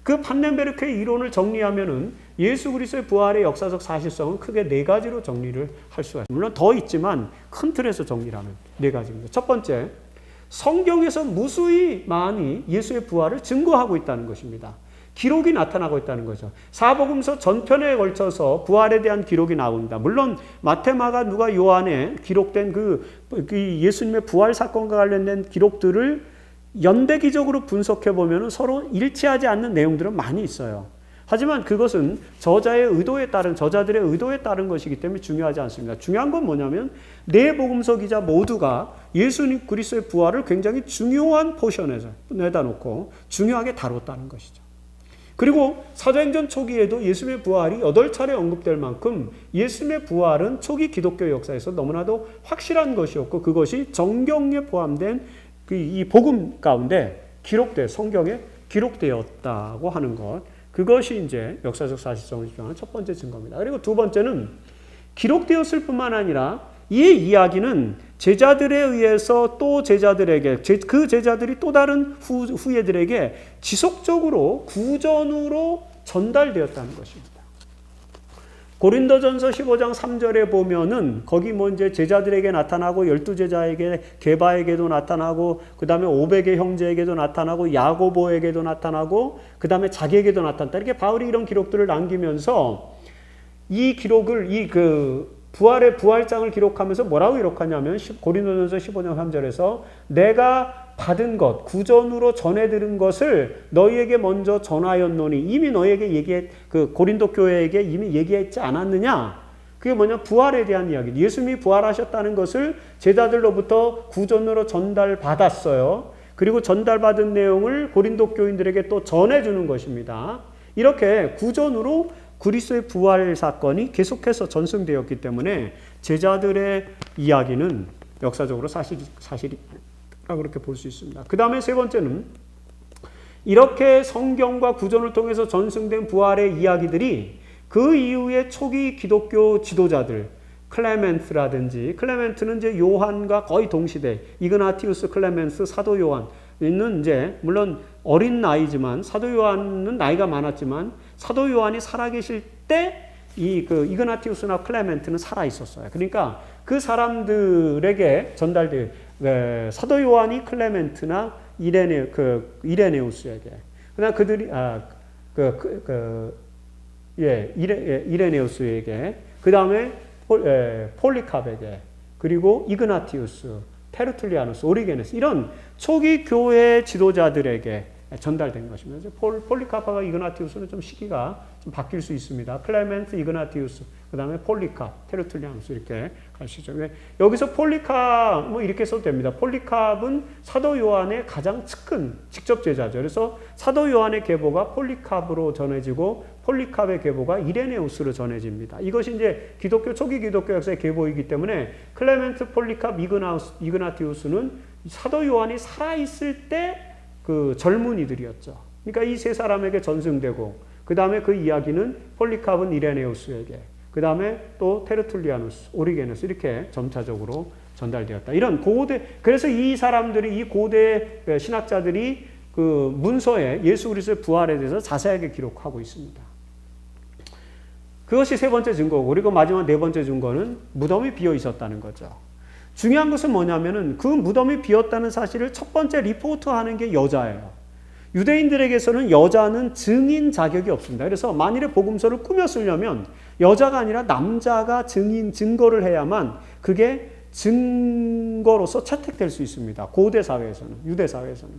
그 판넨베르크의 이론을 정리하면은 예수 그리스도의 부활의 역사적 사실성은 크게 네 가지로 정리를 할 수가 있습니다. 물론 더 있지만 큰 틀에서 정리를 하면 네 가지입니다. 첫 번째, 성경에서 무수히 많이 예수의 부활을 증거하고 있다는 것입니다. 기록이 나타나고 있다는 거죠. 사복음서 전편에 걸쳐서 부활에 대한 기록이 나옵니다. 물론 마태, 마가, 누가, 요한에 기록된 그 예수님의 부활 사건과 관련된 기록들을 연대기적으로 분석해 보면 서로 일치하지 않는 내용들은 많이 있어요. 하지만 그것은 저자들의 의도에 따른 것이기 때문에 중요하지 않습니다. 중요한 건 뭐냐면 네 복음서 기자 모두가 예수님 그리스도의 부활을 굉장히 중요한 포션에서 내다 놓고 중요하게 다뤘다는 것이죠. 그리고 사도행전 초기에도 예수님의 부활이 8차례 언급될 만큼 예수님의 부활은 초기 기독교 역사에서 너무나도 확실한 것이었고 그것이 정경에 포함된 이 복음 가운데 성경에 기록되었다고 하는 것. 그것이 이제 역사적 사실성을 입증하는 첫 번째 증거입니다. 그리고 두 번째는 기록되었을 뿐만 아니라 이 이야기는 제자들에 의해서 또 제자들에게, 그 제자들이 또 다른 후예들에게 지속적으로 구전으로 전달되었다는 것입니다. 고린도전서 15장 3절에 보면은 거기 뭐 이제 제자들에게 나타나고 12제자에게 게바에게도 나타나고 그다음에 500의 형제에게도 나타나고 야고보에게도 나타나고 그다음에 자기에게도 나타났다. 이렇게 바울이 이런 기록들을 남기면서 이 기록을 부활의 부활장을 기록하면서 뭐라고 기록하냐면 고린도전서 15장 3절에서 내가 받은 것, 구전으로 전해 들은 것을 너희에게 먼저 전하였노니 이미 너희에게 고린도 교회에게 이미 얘기했지 않았느냐? 그게 뭐냐? 부활에 대한 이야기. 예수님이 부활하셨다는 것을 제자들로부터 구전으로 전달받았어요. 그리고 전달받은 내용을 고린도 교인들에게 또 전해주는 것입니다. 이렇게 구전으로 그리스도의 부활 사건이 계속해서 전승되었기 때문에 제자들의 이야기는 역사적으로 사실이라고 그렇게 볼 수 있습니다. 그 다음에 세 번째는 이렇게 성경과 구전을 통해서 전승된 부활의 이야기들이 그 이후에 초기 기독교 지도자들, 클레멘트는 이제 요한과 거의 동시대, 이그나티우스, 클레멘스, 사도 요한은 이제 물론 어린 나이지만 사도 요한은 나이가 많았지만 사도 요한이 살아계실 때 이그나티우스나 클레멘트는 살아 있었어요. 그러니까 그 사람들에게 전달된 사도 요한이 클레멘트나 이레네우스에게 그다음 그들이 이레네우스에게 그다음에 폴리캅에게 그리고 이그나티우스, 테르툴리아누스, 오리게네스 이런 초기 교회 지도자들에게 전달된 것입니다. 폴리카파가 이그나티우스는 좀 시기가 좀 바뀔 수 있습니다. 클레멘트, 이그나티우스, 그 다음에 폴리카, 테르툴리아누스 이렇게 가시죠. 여기서 폴리카 뭐 이렇게 써도 됩니다. 폴리캅은 사도 요한의 가장 측근 직접 제자죠. 그래서 사도 요한의 계보가 폴리캅으로 전해지고 폴리캅의 계보가 이레네우스로 전해집니다. 이것이 이제 초기 기독교 역사의 계보이기 때문에 클레멘트, 폴리캅, 이그나티우스는 사도 요한이 살아있을 때 그 젊은이들이었죠. 그러니까 이 세 사람에게 전승되고 그 다음에 그 이야기는 폴리캅은 이레네우스에게 그 다음에 또 테르툴리아누스, 오리게누스 이렇게 점차적으로 전달되었다. 이런 그래서 이 사람들이 이 고대 신학자들이 그 문서에 예수 그리스도의 부활에 대해서 자세하게 기록하고 있습니다. 그것이 세 번째 증거고 그리고 마지막 네 번째 증거는 무덤이 비어 있었다는 거죠. 중요한 것은 뭐냐면은 그 무덤이 비었다는 사실을 첫 번째 리포트하는 게 여자예요. 유대인들에게서는 여자는 증인 자격이 없습니다. 그래서 만일에 복음서를 꾸며 쓰려면 여자가 아니라 남자가 증거를 해야만 그게 증거로서 채택될 수 있습니다. 고대 사회에서는, 유대 사회에서는.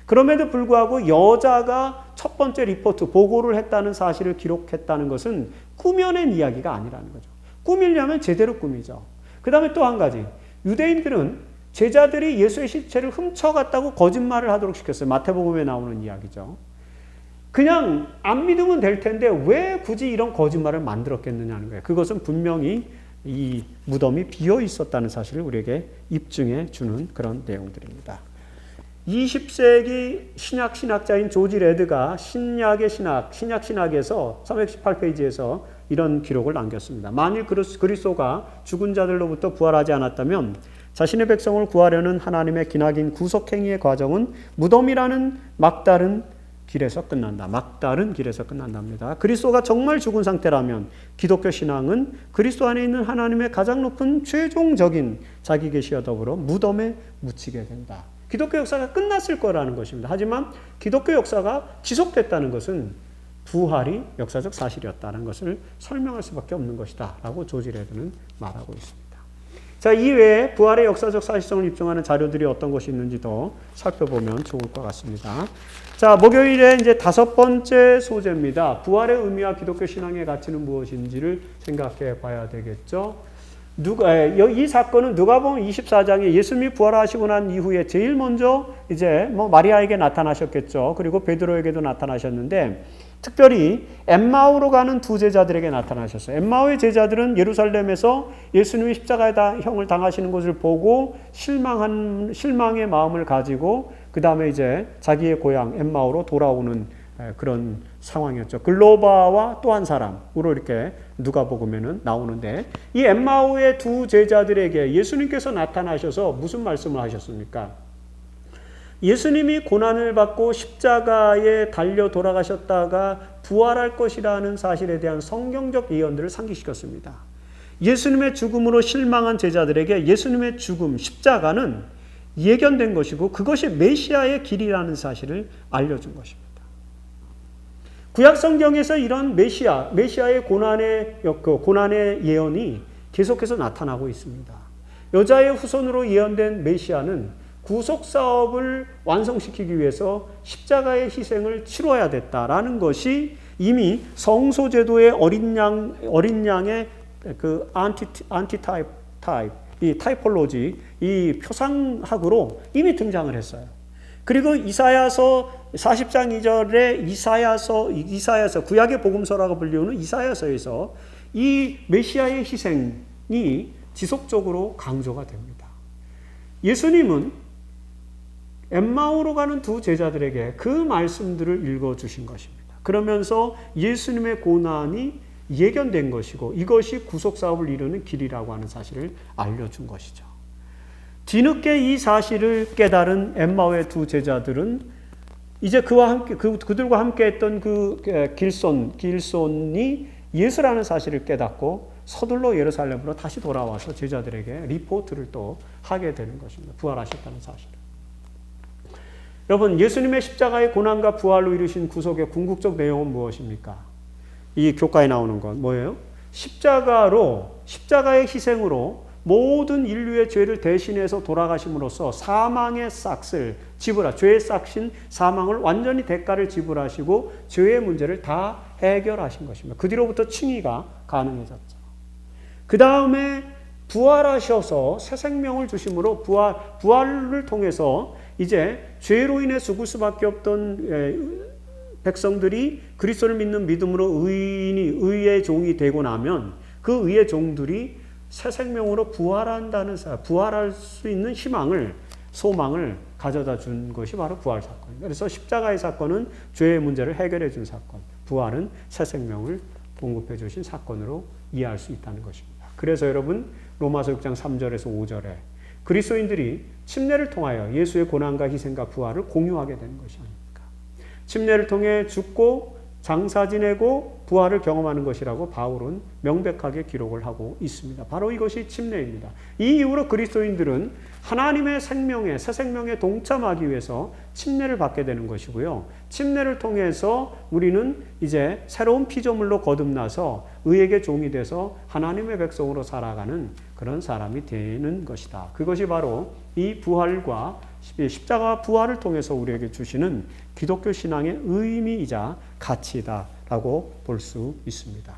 그럼에도 불구하고 여자가 첫 번째 리포트, 보고를 했다는 사실을 기록했다는 것은 꾸며낸 이야기가 아니라는 거죠. 꾸미려면 제대로 꾸미죠. 그 다음에 또 한 가지. 유대인들은 제자들이 예수의 시체를 훔쳐갔다고 거짓말을 하도록 시켰어요. 마태복음에 나오는 이야기죠. 그냥 안 믿으면 될 텐데 왜 굳이 이런 거짓말을 만들었겠느냐는 거예요. 그것은 분명히 이 무덤이 비어 있었다는 사실을 우리에게 입증해 주는 그런 내용들입니다. 20세기 신학자인 조지 레드가 신약 신학에서 318페이지에서 이런 기록을 남겼습니다. 만일 그리스도가 죽은 자들로부터 부활하지 않았다면 자신의 백성을 구하려는 하나님의 기나긴 구속행위의 과정은 무덤이라는 막다른 길에서 끝난답니다. 그리스도가 정말 죽은 상태라면 기독교 신앙은 그리스도 안에 있는 하나님의 가장 높은 최종적인 자기 계시와 더불어 무덤에 묻히게 된다. 기독교 역사가 끝났을 거라는 것입니다. 하지만 기독교 역사가 지속됐다는 것은 부활이 역사적 사실이었다는 것을 설명할 수밖에 없는 것이다 라고 조지 레드는 말하고 있습니다. 자, 이외에 부활의 역사적 사실성을 입증하는 자료들이 어떤 것이 있는지도 살펴보면 좋을 것 같습니다. 자, 목요일에 이제 다섯 번째 소재입니다. 부활의 의미와 기독교 신앙의 가치는 무엇인지를 생각해 봐야 되겠죠. 이 사건은 누가복음 24장에 예수님이 부활하시고 난 이후에 제일 먼저 이제 마리아에게 나타나셨겠죠. 그리고 베드로에게도 나타나셨는데 특별히 엠마오로 가는 두 제자들에게 나타나셨어요. 엠마오의 제자들은 예루살렘에서 예수님이 십자가형을 당하시는 것을 보고 실망의 마음을 가지고 그 다음에 이제 자기의 고향 엠마오로 돌아오는 그런 상황이었죠. 글로바와 또 한 사람으로 이렇게 누가복음에는 나오는데, 이 엠마오의 두 제자들에게 예수님께서 나타나셔서 무슨 말씀을 하셨습니까? 예수님이 고난을 받고 십자가에 달려 돌아가셨다가 부활할 것이라는 사실에 대한 성경적 예언들을 상기시켰습니다. 예수님의 죽음으로 실망한 제자들에게 예수님의 죽음, 십자가는 예견된 것이고 그것이 메시아의 길이라는 사실을 알려준 것입니다. 구약 성경에서 이런 메시아의 고난의 예언이 계속해서 나타나고 있습니다. 여자의 후손으로 예언된 메시아는 구속 사업을 완성시키기 위해서 십자가의 희생을 치러야 됐다라는 것이 이미 성소제도의 어린 양의 그 안티타입, 이 타이폴로지, 이 표상학으로 이미 등장을 했어요. 그리고 이사야서 40장 2절에 이사야서 구약의 복음서라고 불리우는 이사야서에서 이 메시아의 희생이 지속적으로 강조가 됩니다. 예수님은 엠마오로 가는 두 제자들에게 그 말씀들을 읽어주신 것입니다. 그러면서 예수님의 고난이 예견된 것이고 이것이 구속사업을 이루는 길이라고 하는 사실을 알려준 것이죠. 뒤늦게 이 사실을 깨달은 엠마오의 두 제자들은 이제 그들과 함께 했던 그 길손이 예수라는 사실을 깨닫고 서둘러 예루살렘으로 다시 돌아와서 제자들에게 리포트를 또 하게 되는 것입니다. 부활하셨다는 사실을. 여러분, 예수님의 십자가의 고난과 부활로 이루신 구속의 궁극적 내용은 무엇입니까? 이 교과에 나오는 건 뭐예요? 십자가의 희생으로 모든 인류의 죄를 대신해서 돌아가심으로써 사망의 싹을 죄의 싹신 사망을 완전히 대가를 지불하시고 죄의 문제를 다 해결하신 것입니다. 그 뒤로부터 칭의가 가능해졌죠. 그 다음에 부활하셔서 새 생명을 주심으로 부활을 통해서 이제 죄로 인해 죽을 수밖에 없던 백성들이 그리스도를 믿는 믿음으로 의의 종이 되고 나면 그 의의 종들이 새 생명으로 부활할 수 있는 소망을 가져다 준 것이 바로 부활 사건입니다. 그래서 십자가의 사건은 죄의 문제를 해결해 준 사건, 부활은 새 생명을 공급해 주신 사건으로 이해할 수 있다는 것입니다. 그래서 여러분, 로마서 6장 3절에서 5절에 그리스도인들이 침례를 통하여 예수의 고난과 희생과 부활을 공유하게 되는 것이 아닙니까? 침례를 통해 죽고 장사 지내고 부활을 경험하는 것이라고 바울은 명백하게 기록을 하고 있습니다. 바로 이것이 침례입니다. 이 이후로 그리스도인들은 하나님의 생명에, 새 생명에 동참하기 위해서 침례를 받게 되는 것이고요. 침례를 통해서 우리는 이제 새로운 피조물로 거듭나서 의에게 종이 돼서 하나님의 백성으로 살아가는 그런 사람이 되는 것이다. 그것이 바로 이 부활과 십자가와 부활을 통해서 우리에게 주시는 기독교 신앙의 의미이자 가치다라고 볼 수 있습니다.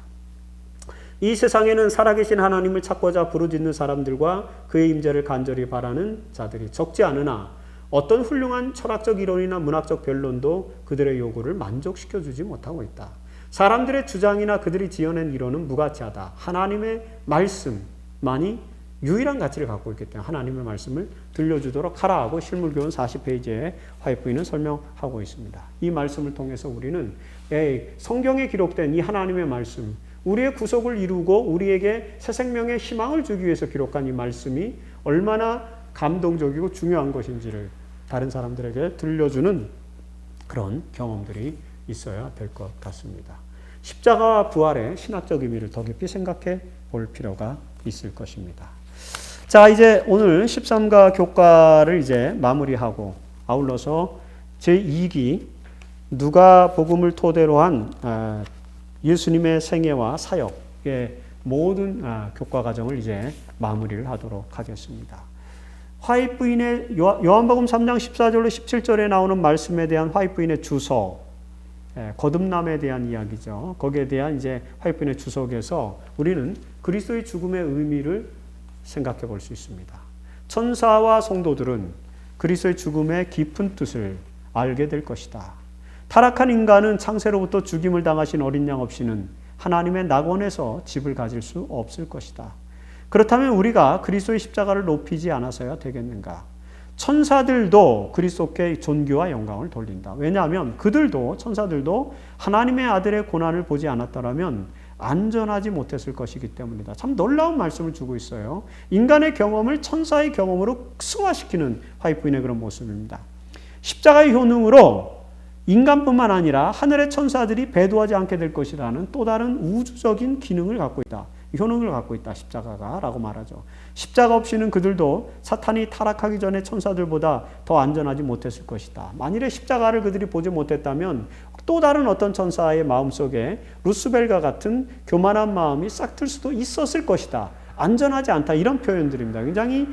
이 세상에는 살아계신 하나님을 찾고자 부르짖는 사람들과 그의 임재를 간절히 바라는 자들이 적지 않으나 어떤 훌륭한 철학적 이론이나 문학적 변론도 그들의 요구를 만족시켜주지 못하고 있다. 사람들의 주장이나 그들이 지어낸 이론은 무가치하다. 하나님의 말씀만이 유일한 가치를 갖고 있기 때문에 하나님의 말씀을 들려주도록 하라 하고 실물교훈 40페이지에 화이트부인은 설명하고 있습니다. 이 말씀을 통해서 우리는 성경에 기록된 이 하나님의 말씀, 우리의 구속을 이루고 우리에게 새 생명의 희망을 주기 위해서 기록한 이 말씀이 얼마나 감동적이고 중요한 것인지를 다른 사람들에게 들려주는 그런 경험들이 있어야 될 것 같습니다. 십자가와 부활의 신학적 의미를 더 깊이 생각해 볼 필요가 있을 것입니다. 자, 이제 오늘 13가 교과를 이제 마무리하고 아울러서 제2기 누가복음을 토대로 한 예수님의 생애와 사역의 모든 교과 과정을 이제 마무리를 하도록 하겠습니다. 화이트부인의 요한복음 3장 14절로 17절에 나오는 말씀에 대한 화이트부인의 주석, 거듭남에 대한 이야기죠. 거기에 대한 이제 화이트부인의 주석에서 우리는 그리스도의 죽음의 의미를 생각해 볼 수 있습니다. 천사와 성도들은 그리스도의 죽음의 깊은 뜻을 알게 될 것이다. 타락한 인간은 창세로부터 죽임을 당하신 어린 양 없이는 하나님의 낙원에서 집을 가질 수 없을 것이다. 그렇다면 우리가 그리스도의 십자가를 높이지 않아서야 되겠는가? 천사들도 그리스도께 존귀와 영광을 돌린다. 왜냐하면 그들도 천사들도 하나님의 아들의 고난을 보지 않았더라면 안전하지 못했을 것이기 때문이다. 참 놀라운 말씀을 주고 있어요. 인간의 경험을 천사의 경험으로 승화시키는 화이트인의 그런 모습입니다. 십자가의 효능으로 인간뿐만 아니라 하늘의 천사들이 배도하지 않게 될 것이라는 또 다른 우주적인 기능을 갖고 있다. 효능을 갖고 있다. 십자가가 라고 말하죠. 십자가 없이는 그들도 사탄이 타락하기 전에 천사들보다 더 안전하지 못했을 것이다. 만일에 십자가를 그들이 보지 못했다면 또 다른 어떤 천사의 마음속에 루스벨과 같은 교만한 마음이 싹틀 수도 있었을 것이다. 안전하지 않다. 이런 표현들입니다. 굉장히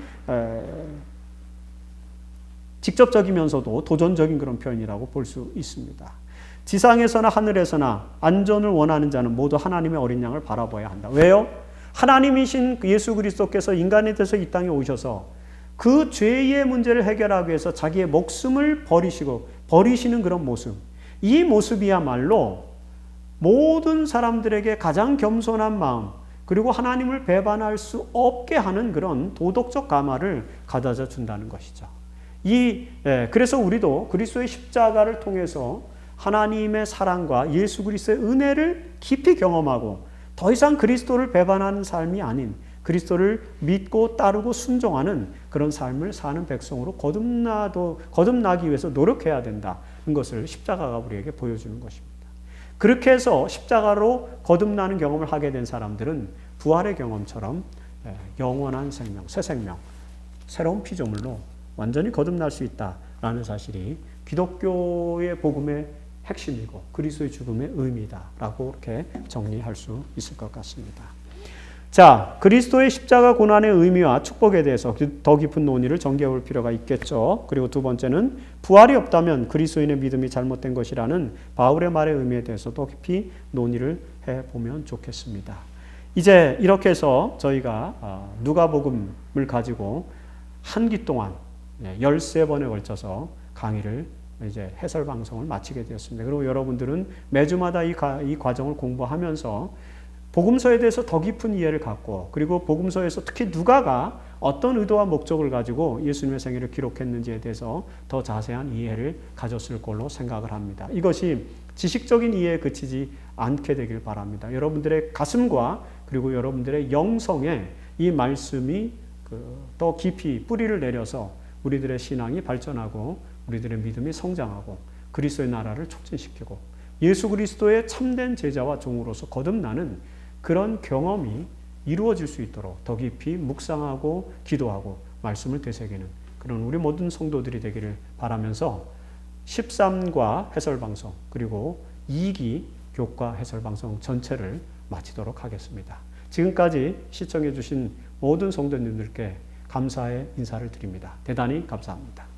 직접적이면서도 도전적인 그런 표현이라고 볼 수 있습니다. 지상에서나 하늘에서나 안전을 원하는 자는 모두 하나님의 어린 양을 바라봐야 한다. 왜요? 하나님이신 예수 그리스도께서 인간이 돼서 이 땅에 오셔서 그 죄의 문제를 해결하기 위해서 자기의 목숨을 버리시는 그런 모습. 이 모습이야말로 모든 사람들에게 가장 겸손한 마음, 그리고 하나님을 배반할 수 없게 하는 그런 도덕적 감화를 가져다 준다는 것이죠. 그래서 우리도 그리스도의 십자가를 통해서 하나님의 사랑과 예수 그리스도의 은혜를 깊이 경험하고 더 이상 그리스도를 배반하는 삶이 아닌 그리스도를 믿고 따르고 순종하는 그런 삶을 사는 백성으로 거듭나기 위해서 노력해야 된다는 것을 십자가가 우리에게 보여주는 것입니다. 그렇게 해서 십자가로 거듭나는 경험을 하게 된 사람들은 부활의 경험처럼 영원한 생명, 새 생명, 새로운 피조물로 완전히 거듭날 수 있다라는 사실이 기독교의 복음의 핵심이고 그리스도의 죽음의 의미다라고 이렇게 정리할 수 있을 것 같습니다. 자, 그리스도의 십자가 고난의 의미와 축복에 대해서 더 깊은 논의를 전개해 볼 필요가 있겠죠. 그리고 두 번째는 부활이 없다면 그리스도인의 믿음이 잘못된 것이라는 바울의 말의 의미에 대해서도 깊이 논의를 해보면 좋겠습니다. 이제 이렇게 해서 저희가 누가복음을 가지고 한 기 동안 13번에 걸쳐서 강의를 이제 해설 방송을 마치게 되었습니다. 그리고 여러분들은 매주마다 이 과정을 공부하면서 복음서에 대해서 더 깊은 이해를 갖고 그리고 복음서에서 특히 누가가 어떤 의도와 목적을 가지고 예수님의 생애를 기록했는지에 대해서 더 자세한 이해를 가졌을 걸로 생각을 합니다. 이것이 지식적인 이해에 그치지 않게 되길 바랍니다. 여러분들의 가슴과 그리고 여러분들의 영성에 이 말씀이 더 깊이 뿌리를 내려서 우리들의 신앙이 발전하고 우리들의 믿음이 성장하고 그리스도의 나라를 촉진시키고 예수 그리스도의 참된 제자와 종으로서 거듭나는 그런 경험이 이루어질 수 있도록 더 깊이 묵상하고 기도하고 말씀을 되새기는 그런 우리 모든 성도들이 되기를 바라면서 13과 해설방송 그리고 2기 교과 해설방송 전체를 마치도록 하겠습니다. 지금까지 시청해 주신 모든 성도님들께 감사의 인사를 드립니다. 대단히 감사합니다.